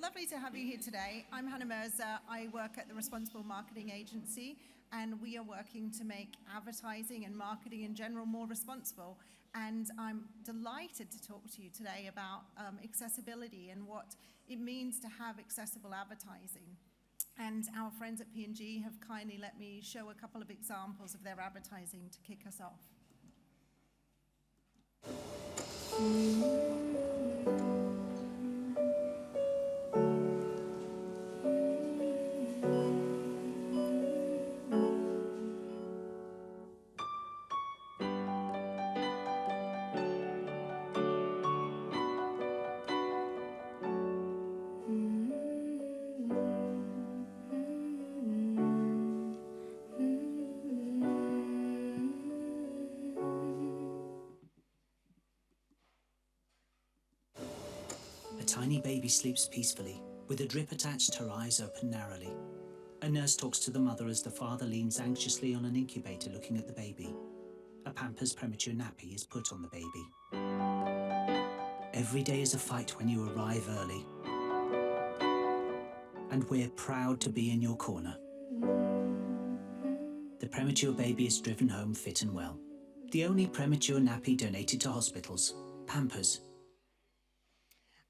Lovely to have you here today. I'm Mirza. I work at the Responsible Marketing Agency, and we are working to make advertising and marketing in general more responsible. And I'm delighted to talk to you today about accessibility and what it means to have accessible advertising. And our friends at P&G have kindly let me show a couple of examples of their advertising to kick us off. Tiny baby sleeps peacefully, with a drip attached, her eyes open narrowly. A nurse talks to the mother as the father leans anxiously on an incubator looking at the baby. A Pampers premature nappy is put on the baby. Every day is a fight when you arrive early. And we're proud to be in your corner. The premature baby is driven home fit and well. The only premature nappy donated to hospitals, Pampers.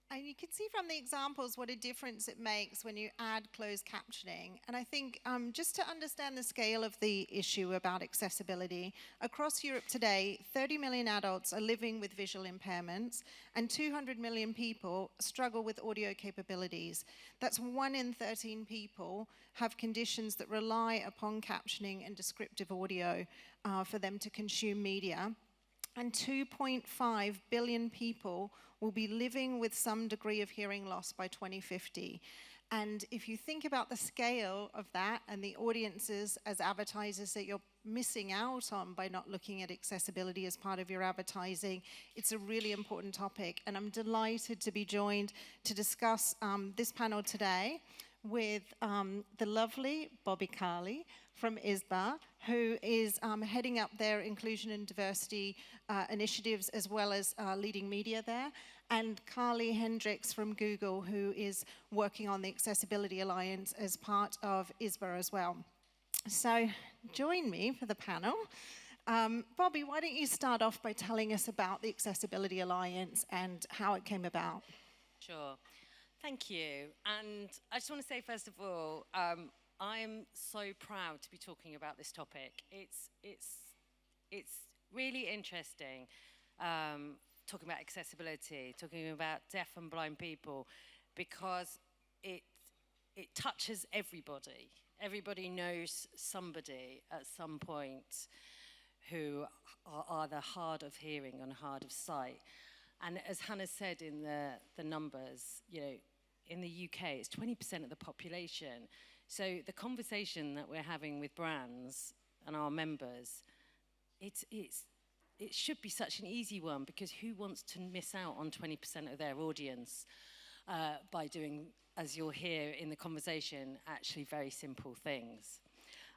And you can see from the examples what a difference it makes when you add closed captioning. And I think just to understand the scale of the issue about accessibility, across Europe today, 30 million adults are living with visual impairments, and 200 million people struggle with audio capabilities. That's 1 in 13 people have conditions that rely upon captioning and descriptive audio for them to consume media. And 2.5 billion people will be living with some degree of hearing loss by 2050. And if you think about the scale of that and the audiences as advertisers that you're missing out on by not looking at accessibility as part of your advertising, it's a really important topic. And I'm delighted to be joined to discuss this panel today with the lovely Bobi Carley from ISBA, who is heading up their inclusion and diversity initiatives as well as leading media there, and Carley Hendricks from Google, who is working on the Accessibility Alliance as part of ISBA as well. So join me for the panel. Bobi, why don't you start off by telling us about the Accessibility Alliance and how it came about? Sure. Thank you. And I just want to say, first of all, I'm so proud to be talking about this topic. It's really interesting talking about accessibility, talking about deaf and blind people, because it touches everybody. Everybody knows somebody at some point who are either hard of hearing or hard of sight. And as Hannah said in the numbers, you know, in the UK, it's 20% of the population. So the conversation that we're having with brands and our members, it should be such an easy one, because who wants to miss out on 20% of their audience by doing, as you'll hear in the conversation, actually very simple things.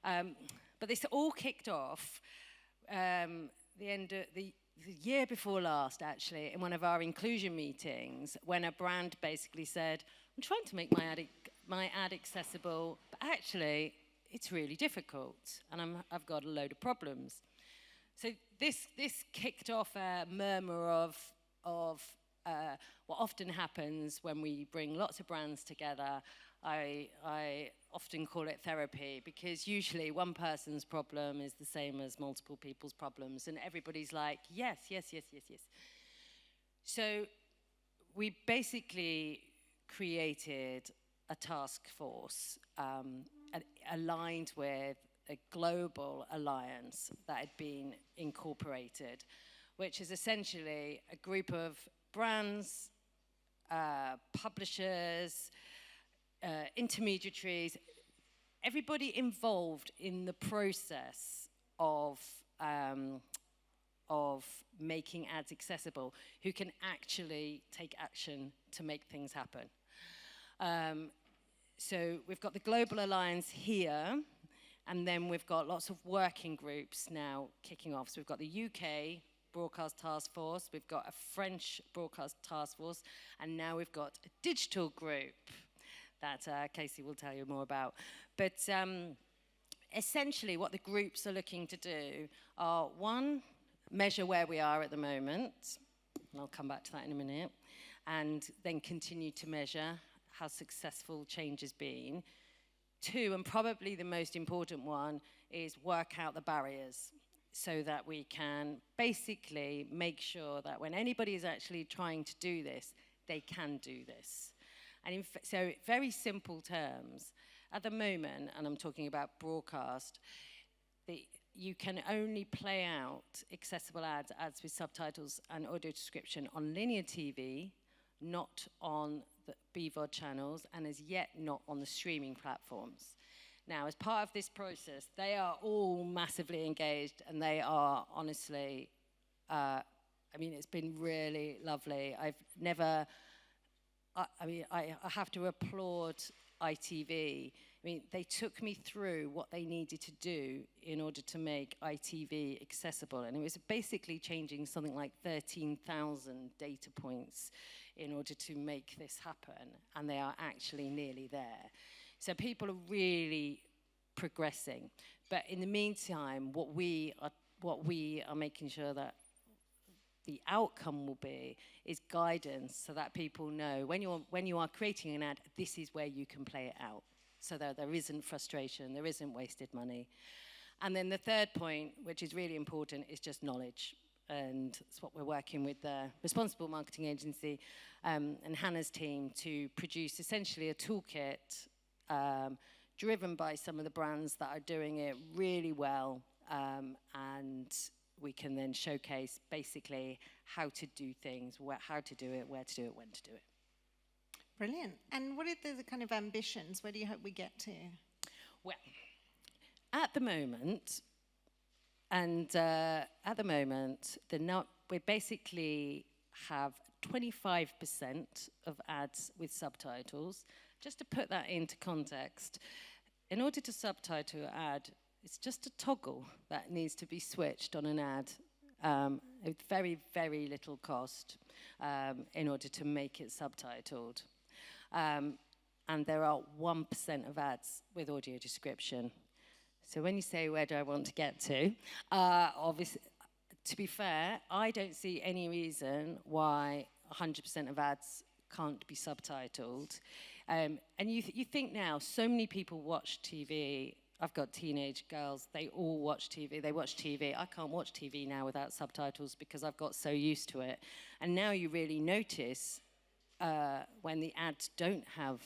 But this all kicked off the end of the year before last, actually, in one of our inclusion meetings, when a brand basically said, I'm trying to make my ad accessible, but actually it's really difficult, and I've got a load of problems. So this kicked off a murmur of what often happens when we bring lots of brands together. I often call it therapy, because usually one person's problem is the same as multiple people's problems, and everybody's like, yes, yes, yes, yes, yes. So we basically created a task force aligned with a global alliance that had been incorporated, which is essentially a group of brands, publishers, intermediaries, everybody involved in the process of making ads accessible, who can actually take action to make things happen. So we've got the Global Alliance here, and then we've got lots of working groups now kicking off. So we've got the UK, broadcast task force, we've got a French broadcast task force, and now we've got a digital group that Casey will tell you more about. But essentially what the groups are looking to do are, one, measure where we are at the moment, and I'll come back to that in a minute, and then continue to measure how successful change has been. Two, and probably the most important one, is work out the barriers so that we can basically make sure that when anybody is actually trying to do this, they can do this. And so very simple terms, at the moment, and I'm talking about broadcast, you can only play out accessible ads with subtitles and audio description on linear TV, not on the BVOD channels, and as yet not on the streaming platforms. Now, as part of this process, they are all massively engaged, and they are honestly, I mean, it's been really lovely. I've never, I have to applaud ITV. I mean, they took me through what they needed to do in order to make ITV accessible. And it was basically changing something like 13,000 data points in order to make this happen. And they are actually nearly there. So people are really progressing. But in the meantime, what we are making sure that the outcome will be is guidance so that people know when you are creating an ad, this is where you can play it out. So that there isn't frustration, there isn't wasted money. And then the third point, which is really important, is just knowledge. And that's what we're working with the Responsible Marketing Agency and Hannah's team to produce essentially a toolkit driven by some of the brands that are doing it really well. And we can then showcase basically how to do things, how to do it, where to do it, when to do it. Brilliant. And what are the kind of ambitions? Where do you hope we get to? Well, at the moment, we basically have 25% of ads with subtitles. Just to put that into context, in order to subtitle an ad, it's just a toggle that needs to be switched on an ad with very, very little cost in order to make it subtitled. And there are 1% of ads with audio description. So when you say, where do I want to get to? Obviously, to be fair, I don't see any reason why 100% of ads can't be subtitled. And you think now, so many people watch TV. I've got teenage girls, they all watch TV, they watch TV. I can't watch TV now without subtitles because I've got so used to it. And now you really notice when the ads don't have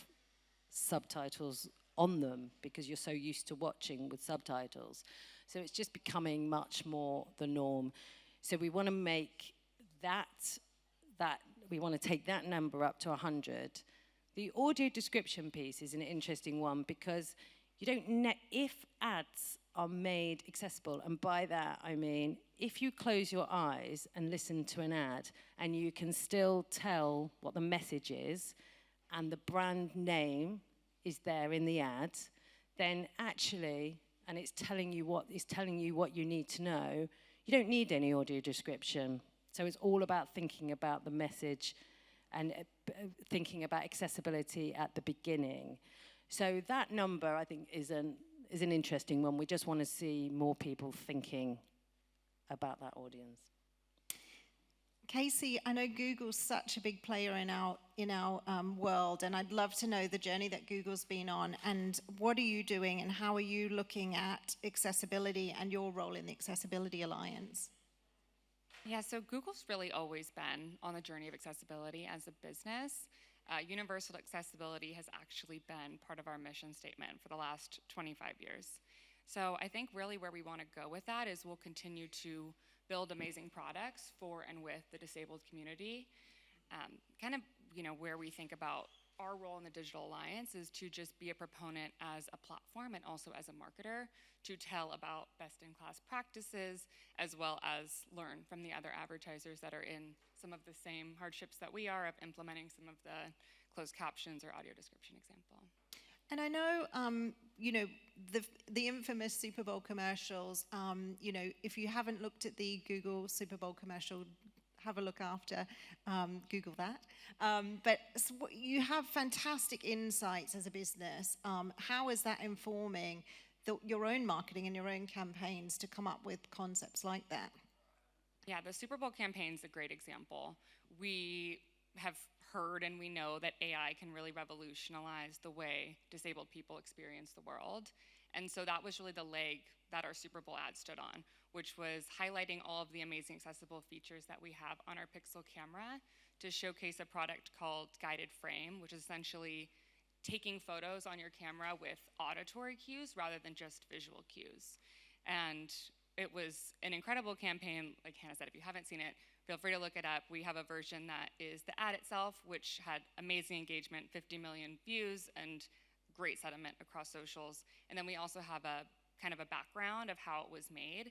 subtitles on them because you're so used to watching with subtitles. So it's just becoming much more the norm. So we want to make we want to take that number up to 100. The audio description piece is an interesting one because you don't if ads are made accessible, and by that I mean if you close your eyes and listen to an ad and you can still tell what the message is and the brand name is there in the ad, then actually, and it's telling you what you need to know, you don't need any audio description. So it's all about thinking about the message and thinking about accessibility at the beginning. So that number, I think, is an interesting one. We just want to see more people thinking about that audience. Casey, I know Google's such a big player in our world, and I'd love to know the journey that Google's been on, and what are you doing, and how are you looking at accessibility and your role in the Accessibility Alliance? Yeah, so Google's really always been on the journey of accessibility as a business. Universal accessibility has actually been part of our mission statement for the last 25 years. So I think really where we want to go with that is we'll continue to build amazing products for and with the disabled community. Kind of, where we think about our role in the Digital Alliance is to just be a proponent as a platform and also as a marketer to tell about best-in-class practices as well as learn from the other advertisers that are in some of the same hardships that we are of implementing some of the closed captions or audio description example. And I know, you know, the infamous Super Bowl commercials, you know, if you haven't looked at the Google Super Bowl commercial, have a look after, Google that. But you have fantastic insights as a business. How is that informing your own marketing and your own campaigns to come up with concepts like that? Yeah, the Super Bowl campaign's a great example. We have heard and we know that AI can really revolutionize the way disabled people experience the world. And so that was really the leg that our Super Bowl ad stood on, which was highlighting all of the amazing accessible features that we have on our Pixel camera to showcase a product called Guided Frame, which is essentially taking photos on your camera with auditory cues rather than just visual cues. And it was an incredible campaign. Like Hannah said, if you haven't seen it, feel free to look it up. We have a version that is the ad itself, which had amazing engagement, 50 million views, and great sentiment across socials. And then we also have a kind of a background of how it was made.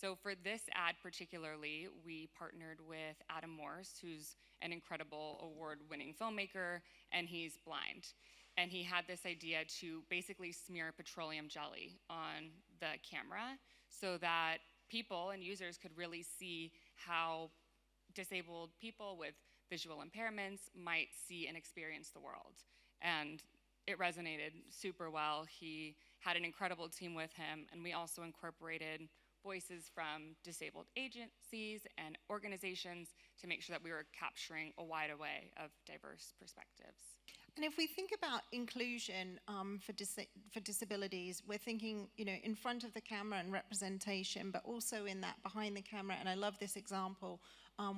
So for this ad particularly, we partnered with Adam Morse, who's an incredible award-winning filmmaker, and he's blind. And he had this idea to basically smear petroleum jelly on the camera so that people and users could really see how disabled people with visual impairments might see and experience the world. And it resonated super well. He had an incredible team with him, and we also incorporated voices from disabled agencies and organizations to make sure that we were capturing a wide array of diverse perspectives. And if we think about inclusion for disabilities, we're thinking, you know, in front of the camera and representation, but also in that behind the camera. And I love this example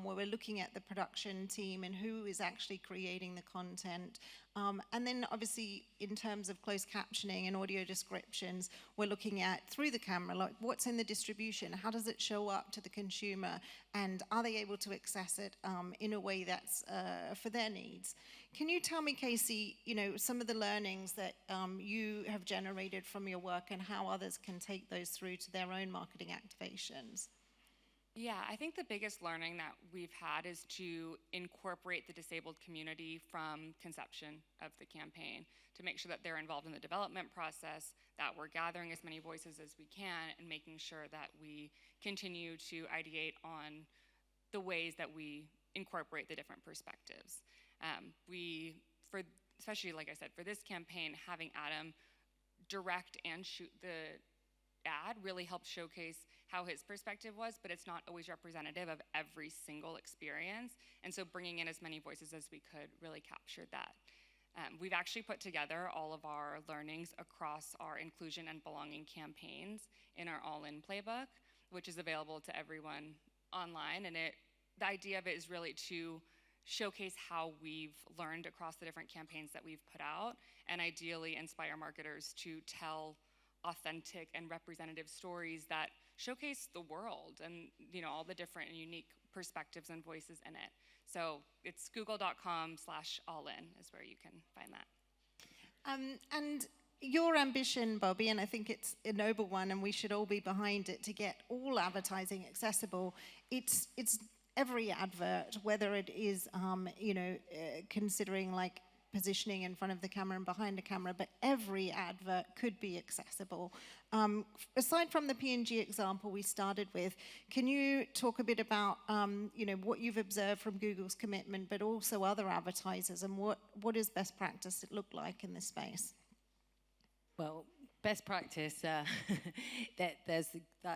where we're looking at the production team and who is actually creating the content. And then obviously in terms of closed captioning and audio descriptions, we're looking at through the camera, like what's in the distribution, how does it show up to the consumer, and are they able to access it in a way that's for their needs? Can you tell me, Casey, you know, some of the learnings that you have generated from your work and how others can take those through to their own marketing activations? Yeah, I think the biggest learning that we've had is to incorporate the disabled community from conception of the campaign to make sure that they're involved in the development process, that we're gathering as many voices as we can, and making sure that we continue to ideate on the ways that we incorporate the different perspectives. Especially, like I said, for this campaign, having Adam direct and shoot the ad really helped showcase how his perspective was, but it's not always representative of every single experience. And so bringing in as many voices as we could really captured that. We've actually put together all of our learnings across our inclusion and belonging campaigns in our all-in playbook, which is available to everyone online. And the idea of it is really to showcase how we've learned across the different campaigns that we've put out, and ideally inspire marketers to tell authentic and representative stories that showcase the world and, you know, all the different and unique perspectives and voices in it. So it's google.com/allin is where you can find that. And your ambition, Bobi, and I think it's a noble one, and we should all be behind it to get all advertising accessible. It's every advert, whether it is, you know, considering like positioning in front of the camera and behind the camera, but every advert could be accessible. Aside from the P&G example we started with, can you talk a bit about you know, what you've observed from Google's commitment, but also other advertisers, and what does best practice look like in this space? Well, best practice, that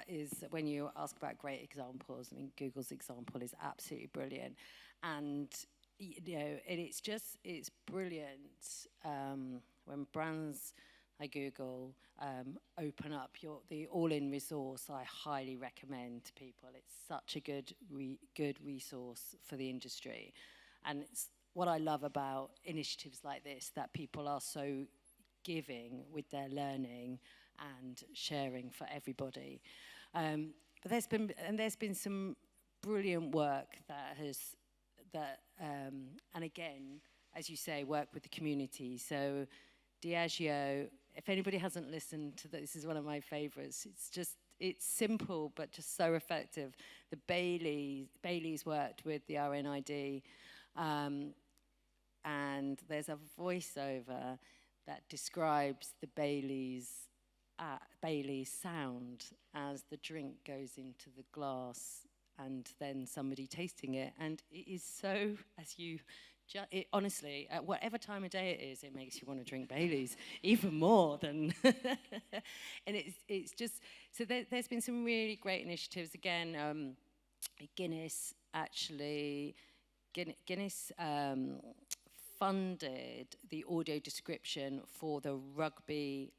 is when you ask about great examples. I mean, Google's example is absolutely brilliant, and you know, it's brilliant when brands like Google open up the all-in resource. I highly recommend to people. It's such a good resource for the industry, and it's what I love about initiatives like this, that people are so giving with their learning and sharing for everybody. But there's been some brilliant work and again, as you say, work with the community. So Diageo, if anybody hasn't listened to this, is one of my favorites. It's simple, but just so effective. The Bailey's worked with the RNID, and there's a voiceover that describes the Bailey's sound as the drink goes into the glass and then somebody tasting it. And it is so, as you, honestly, at whatever time of day it is, it makes you want to drink Bailey's even more than, and it's just, so there's been some really great initiatives. Again, Guinness funded the audio description for the Rugby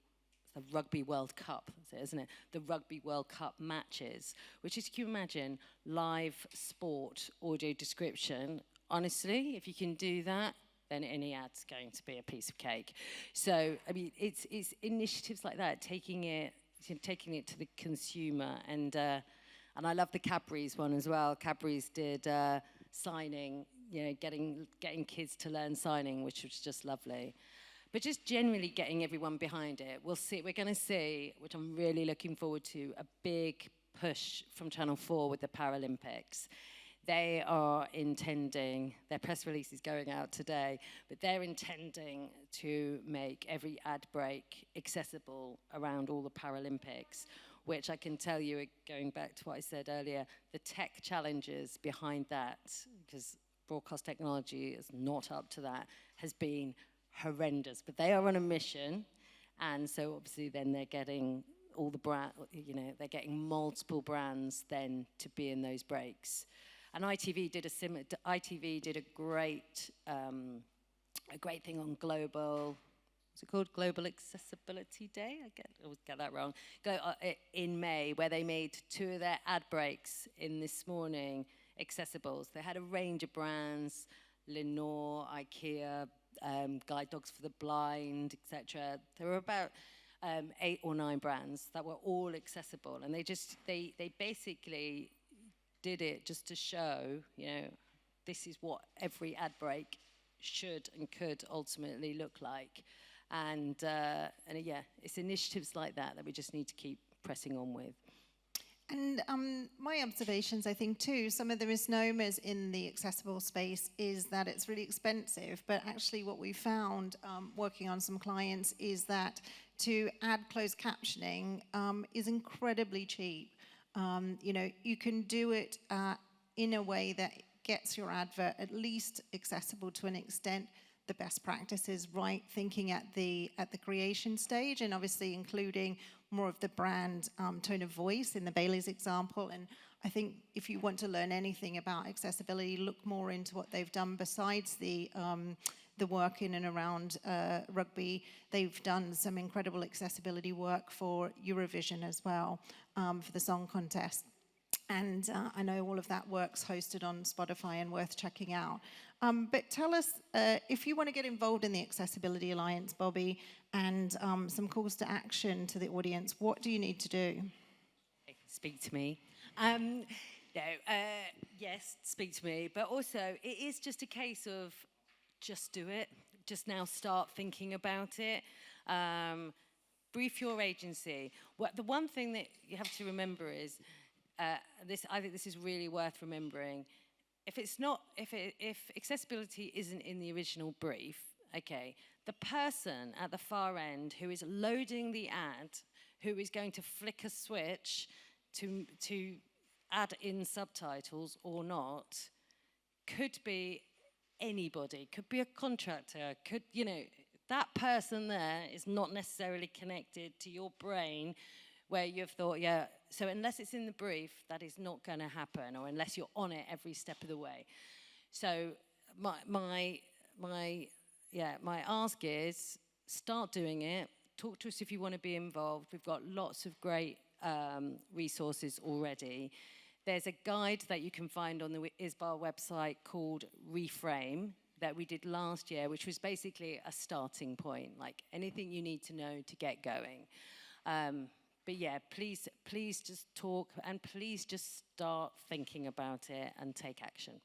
World Cup, isn't it? The Rugby World Cup matches, which is, can you imagine, live sport audio description? Honestly, if you can do that, then any ad's going to be a piece of cake. So, I mean, it's initiatives like that, taking it to the consumer, and I love the Cadbury's one as well. Cadbury's did signing, you know, getting kids to learn signing, which was just lovely. But just generally getting everyone behind it. We're going to see, which I'm really looking forward to, a big push from Channel 4 with the Paralympics. They are intending, their press release is going out today, but they're intending to make every ad break accessible around all the Paralympics, which I can tell you, going back to what I said earlier, the tech challenges behind that, because broadcast technology is not up to that, has been horrendous. But they are on a mission, and so obviously then they're getting all the they're getting multiple brands then to be in those breaks. And ITV did a great thing on global. What's it called? Global Accessibility Day. I always get that wrong. In May, where they made 2 of their ad breaks in This Morning accessible. So they had a range of brands: Lenore, IKEA, Guide Dogs for the Blind, etc. There were about 8 or 9 brands that were all accessible, and they basically did it just to show, you know, this is what every ad break should and could ultimately look like. And yeah, it's initiatives like that we just need to keep pressing on with. And my observations, I think, too, some of the misnomers in the accessible space is that it's really expensive. But actually what we found working on some clients is that to add closed captioning is incredibly cheap. You know, you can do it in a way that gets your advert at least accessible to an extent. The best practices, right? Thinking at the creation stage, and obviously including more of the brand tone of voice in the Bailey's example. And I think if you want to learn anything about accessibility, look more into what they've done besides the work in and around rugby. They've done some incredible accessibility work for Eurovision as well, for the song contest. And I know all of that work's hosted on Spotify and worth checking out. But tell us, if you want to get involved in the Accessibility Alliance, Bobi, and some calls to action to the audience, what do you need to do? Speak to me. Yes, speak to me. But also, it is just a case of just do it. Just now start thinking about it. Brief your agency. The one thing that you have to remember is, I think this is really worth remembering. If accessibility isn't in the original brief, okay, the person at the far end who is loading the ad, who is going to flick a switch to add in subtitles or not, could be anybody, could be a contractor, could, you know, that person there is not necessarily connected to your brain where you've thought, yeah, so unless it's in the brief, that is not going to happen, or unless you're on it every step of the way. So my ask is, start doing it. Talk to us if you want to be involved. We've got lots of great resources already. There's a guide that you can find on the ISBA website called Reframe that we did last year, which was basically a starting point, like anything you need to know to get going. But yeah, please just talk, and please just start thinking about it and take action.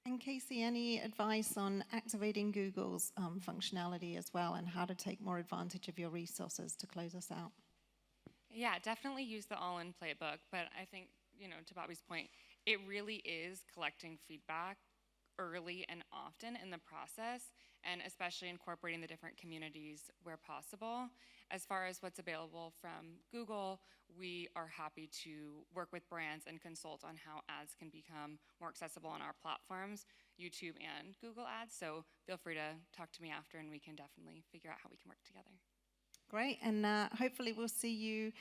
And Casey, any advice on activating Google's functionality as well, and how to take more advantage of your resources to close us out? Yeah, definitely use the all-in playbook, but I think, you know, to Bobby's point, it really is collecting feedback early and often in the process and especially incorporating the different communities where possible. As far as what's available from Google, we are happy to work with brands and consult on how ads can become more accessible on our platforms, YouTube and Google Ads. So feel free to talk to me after, and we can definitely figure out how we can work together. Great, and hopefully we'll see you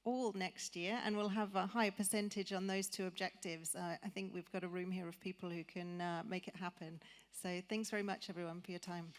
all next year, and we'll have a high percentage on those two objectives. I think we've got a room here of people who can make it happen. So thanks very much, everyone, for your time.